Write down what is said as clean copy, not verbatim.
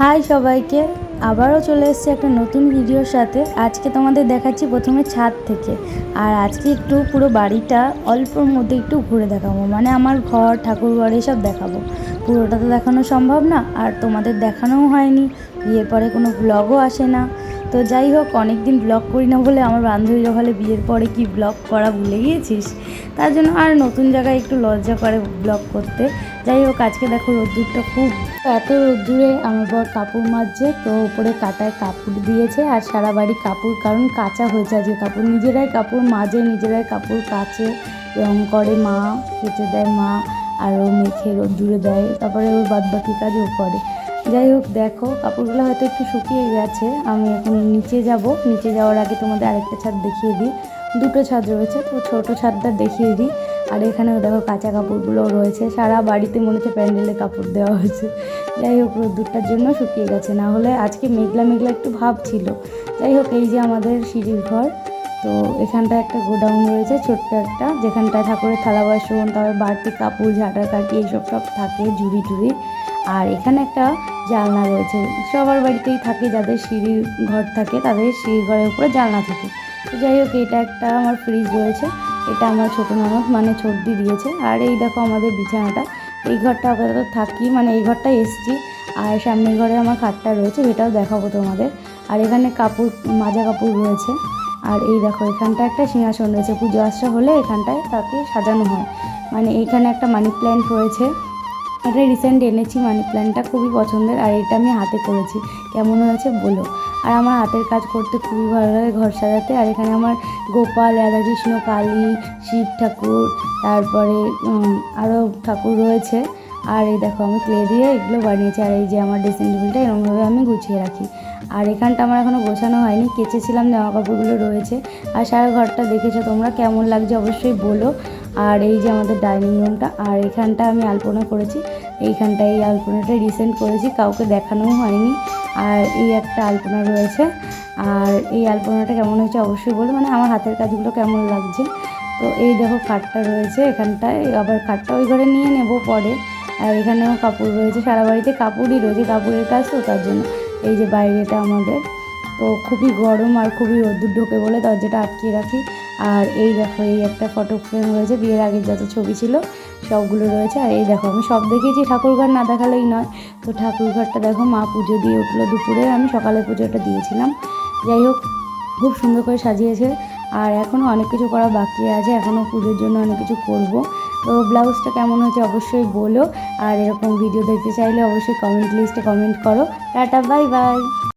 High সবাইকে, আবারও চলে এসেছি একটা নতুন ভিডিওর সাথে। আজকে তোমাদের দেখাচ্ছি প্রথমে ছাদ থেকে। আর আজকে একটু পুরো বাড়িটা অল্পর মধ্যে একটু ঘুরে দেখাবো, মানে আমার ঘর ঠাকুরঘর এসব দেখাবো। পুরোটা তো দেখানো সম্ভব না, আর তোমাদের দেখানোও হয়নি, বিয়ের পরে কোনো ব্লগও আসে না। তো যাই হোক, অনেক দিন ব্লগ করি না বলে আমার বান্ধবীরা বলে বিয়ের পরে কি ব্লগ করা ভুলে গিয়েছিস, তার জন্য আর নতুন জায়গায় একটু লজ্জা করে ব্লগ করতে। যাই হোক, আজকে দেখো রোদ্দুরটা খুব, এত রোদ্দুরে আমার বর কাপড় মাজছে, তো উপরে কাটায় কাপড় দিয়েছে আর সারা বাড়ি কাপড়, কারণ কাঁচা হয়েছে আজকে কাপড়। নিজেরাই কাপড় মাজে, নিজেরাই কাপড় কাচে, রং করে মা, কেচে দেয় মা, আর ও মেখে রোদ্দুরে দেয়, তারপরে ওর বাদবাকি কাজও করে। যাই হোক, দেখো কাপড়গুলো হয়তো একটু শুকিয়ে গেছে। আমি এখন নিচে যাব, নিচে যাওয়ার আগে তোমাদের আরেকটা ছাদ দেখিয়ে দিই। দুটো ছাদ রয়েছে, তো ছোটো ছাদটা দেখিয়ে দিই। আর এখানেও দেখো কাঁচা কাপড়গুলোও রয়েছে, সারা বাড়িতে মনে হচ্ছে প্যান্ডেলে কাপড় দেওয়া হয়েছে। যাই হোক, রোদ্দুরটার জন্য শুকিয়ে গেছে, না হলে আজকে মেঘলা মেঘলা একটু ভাব ছিল। যাই হোক, এই যে আমাদের সিঁড়ির ঘর। তো এখানটায় একটা গোডাউন রয়েছে ছোট্ট একটা, যেখানটায় ঠাকুরের থালা বাসন, তারপর বাড়তি কাপড়, ঝাঁটা কাটি এইসব সব থাকে, ঝুড়ি টুড়ি। আর এখানে একটা জানলা রয়েছে, সবার বাড়িতেই থাকে, যাদের সিঁড়ির ঘর থাকে তাদের সিঁড়ির ঘরের উপরে জানলা থাকে। তো যাই হোক, এটা একটা আমার ফ্রিজ রয়েছে, এটা আমার ছোটো ননদ মানে ছোটদি দিয়েছে। আর এই দেখো আমাদের বিছানাটা, এই ঘরটা আপাতত থাকি, মানে এই ঘরটায় এসছি। আর সামনের ঘরে আমার খাটটা রয়েছে, সেটাও দেখাবো তোমাদের। আর এখানে কাপড়, মাজা কাপড় রয়েছে। আর এই দেখো, এখানটা একটা সিংহাসন রয়েছে, পুজো আশ্রা হলে এখানটায় তাকে সাজানো হয়। মানে এইখানে একটা মানি প্ল্যান্ট রয়েছে, এটা রিসেন্ট এনেছি মানি প্ল্যান্টটা, খুবই পছন্দের। আর এটা আমি হাতে করেছি, কেমন হয়েছে বলো। আর আমার হাতের কাজ করতে খুবই ভালো লাগে, ঘর সাজাতে। আর এখানে আমার গোপাল, রাধাকৃষ্ণ, কালী, শিব ঠাকুর, তারপরে আরও ঠাকুর রয়েছে। আর এই দেখো, আমি ক্লে দিয়ে এগুলো বানিয়েছি। আর এই যে আমার ড্রেসিং টেবিলটা এরকমভাবে আমি গুছিয়ে রাখি। আর এখানটা আমার এখনও গোছানো হয়নি, কেচেছিলাম, জামা কাপড়গুলো রয়েছে। আর সারা ঘরটা দেখেছো তোমরা, কেমন লাগছে অবশ্যই বলো। আর এই যে আমাদের ডাইনিং রুমটা, আর এখানটা আমি আলপনা করেছি। এইখানটায় এই আলপনাটা রিসেন্ট করেছি, কাউকে দেখানোও হয়নি। আর এই একটা আলপনা রয়েছে। আর এই আলপনাটা কেমন হয়েছে অবশ্যই বলো, মানে আমার হাতের কাজগুলো কেমন লাগছে। তো এই দেখো খাটটা রয়েছে এখানটায়, আবার খাটটা ওই ঘরে নিয়ে নেব পরে। আর এখানেও কাপড় রয়েছে, সারা বাড়িতে কাপড়ই রয়েছে, কাপড়ের কাজ তো তার জন্য। এই যে বাইরেটা আমাদের, তো খুবই গরম আর খুবই রোদ্দুর ঢোকে বলে দরজাটা আটকিয়ে রাখি। আর এই দেখো, এই একটা ফটো ফ্রেম রয়েছে, বিয়ের আগের যত ছবি ছিল সবগুলো রয়েছে। আর এই দেখো, আমি সব দেখেছি, ঠাকুরঘর না দেখালেই নয়। তো ঠাকুরঘরটা দেখো, মা পুজো দিয়ে উঠলো দুপুরে, আমি সকালে পুজোটা দিয়েছিলাম। যাই হোক, খুব সুন্দর করে সাজিয়েছে। আর এখনও অনেক কিছু করা বাকি আছে, এখনও পুজোর জন্য অনেক কিছু করব। তো ব্লাউজটা কেমন হয়েছে অবশ্যই বলো। আর এরকম ভিডিও দেখতে চাইলে অবশ্যই কমেন্ট লিস্টে কমেন্ট করো। Tata, bye bye.